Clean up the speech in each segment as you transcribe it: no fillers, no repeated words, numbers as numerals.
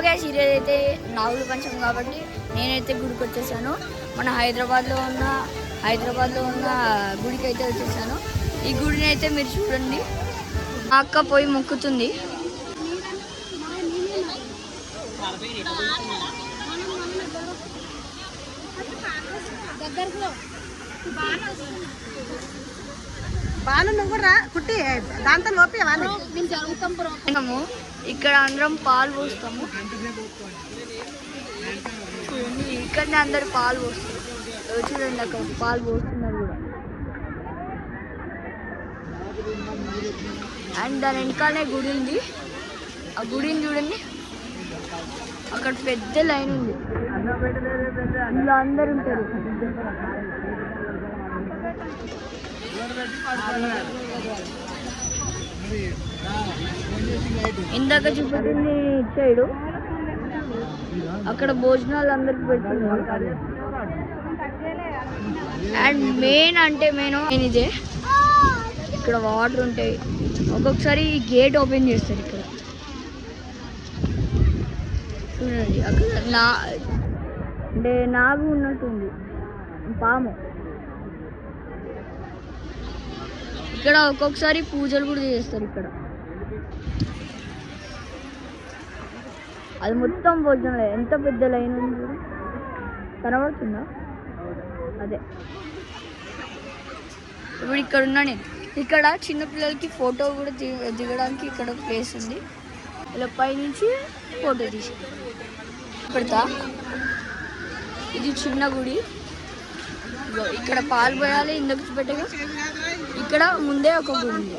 Guys ఈరోజు అయితే నాగుల పంచమి కాబట్టి నేనైతే గుడికి వచ్చేసాను. మన హైదరాబాద్లో ఉన్న గుడికి అయితే వచ్చేసాను. ఈ గుడిని అయితే మీరు చూడండి. మా అక్క పోయి మొక్కుతుంది. ఇక్కడ అందరం పాలు పోస్తాము. ఇక్కడనే అందరు పాలు పోస్తారు. చూడండి అక్కడ పాలు పోస్తున్నారు కూడా. అండ్ దాని వెనకాలనే గుడి ఉంది. ఆ గుడిని చూడండి, అక్కడ పెద్ద లైన్ ఉంది. ఇలా అందరు ఉంటారు. ఇందాక చూపించింది ఇచ్చాడు. అక్కడ భోజనాలు అందరికి పెడుతున్నారు. అండ్ మెయిన్ ఇదే. ఇక్కడ వాటర్ ఉంటాయి. ఒక్కొక్కసారి ఈ గేట్ ఓపెన్ చేస్తారు. ఇక్కడ చూడండి, అక్కడ నాగు ఉన్నట్టుంది, పాము. ఇక్కడ ఒక్కొక్కసారి పూజలు కూడా చేస్తారు. ఇక్కడ అది మొత్తం భోజనం. ఎంత పెద్ద లైన్ ఉంది కనబడుతుందా? అదే ఇప్పుడు ఇక్కడ ఉన్నా నేను. ఇక్కడ చిన్నపిల్లలకి ఫోటో కూడా దిగడానికి ఇక్కడ ప్లేస్ ఉంది. ఇలా పైనుంచి ఫోటో తీసి పెడతా. ఇది చిన్న గుడి. ఇక్కడ పాలు పోయాలి. ఇందుకు పెట్టగా ఇక్కడ ముందే ఒక గుడి ఉంది.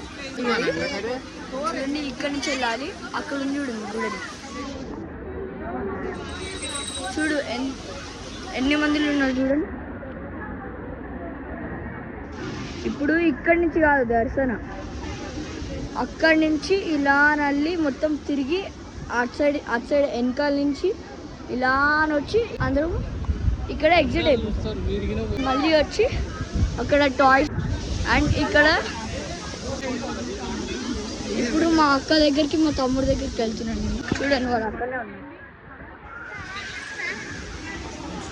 చూడండి, ఇక్కడి నుంచి వెళ్ళాలి. అక్కడ ఉంది చూడండి గుడి. చూడు ఎన్ని మందిలు ఉన్నారు చూడండి. ఇప్పుడు ఇక్కడి నుంచి కాదు దర్శనం, అక్కడి నుంచి ఇలా నల్లి మొత్తం తిరిగి అటు సైడ్ వెనకాల నుంచి ఇలా వచ్చి అందరూ ఇక్కడ ఎగ్జిట్ అయిపోతారు. మళ్ళీ వచ్చి అక్కడ టాయ్స్. అండ్ ఇక్కడ ఇప్పుడు మా అక్క దగ్గరికి మా తమ్ముడి దగ్గరికి వెళ్తున్నాను. చూడండి, వాళ్ళు అక్కడనే ఉన్నారు.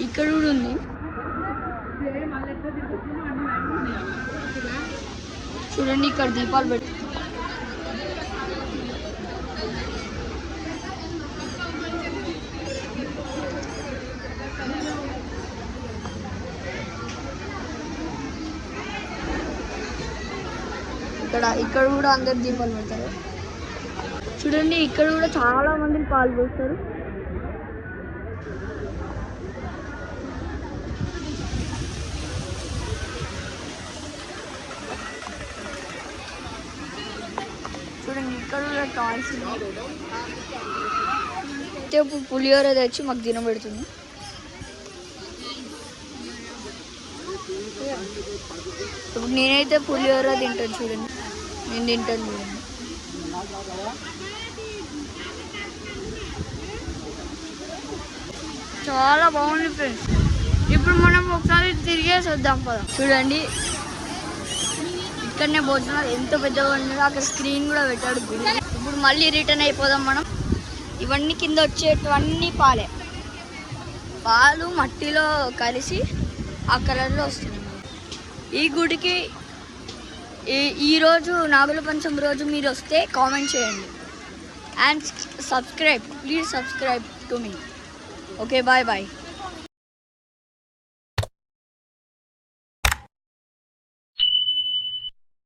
ఇక్కడ కూడా ఉంది. చూడండి, ఇక్కడ దీపాలు పెట్టి ఇక్కడ కూడా అందరు దీపాలు పెడతారు. చూడండి, ఇక్కడ కూడా చాలా మంది పాలు పోస్తారు. చూడండి, ఇక్కడ కూడా టాయ్స్. ఇప్పుడు పులిహోర తెచ్చి మాకు తినబెడుతుంది. ఇప్పుడు నేనైతే పులిహోర తింటాను. చూడండి, నేను తింటాను. చూడండి, చాలా బాగుంది ఫ్రెండ్స్. ఇప్పుడు మనం ఒకసారి తిరిగేసి వద్దాం పద. చూడండి, ఇక్కడనే భోజనాలు ఎంత పెద్దగా ఉన్నారో. అక్కడ స్క్రీన్ కూడా పెట్టాడు గుడి. ఇప్పుడు మళ్ళీ రిటర్న్ అయిపోదాం మనం. ఇవన్నీ కింద వచ్చేటివన్నీ పాలు మట్టిలో కలిసి ఆ కలర్లో వస్తున్నాయి. ఈ గుడికి ఈరోజు నాగుల పంచమి రోజు మీరు వస్తే కామెంట్ చేయండి. And please subscribe to me. Okay, bye.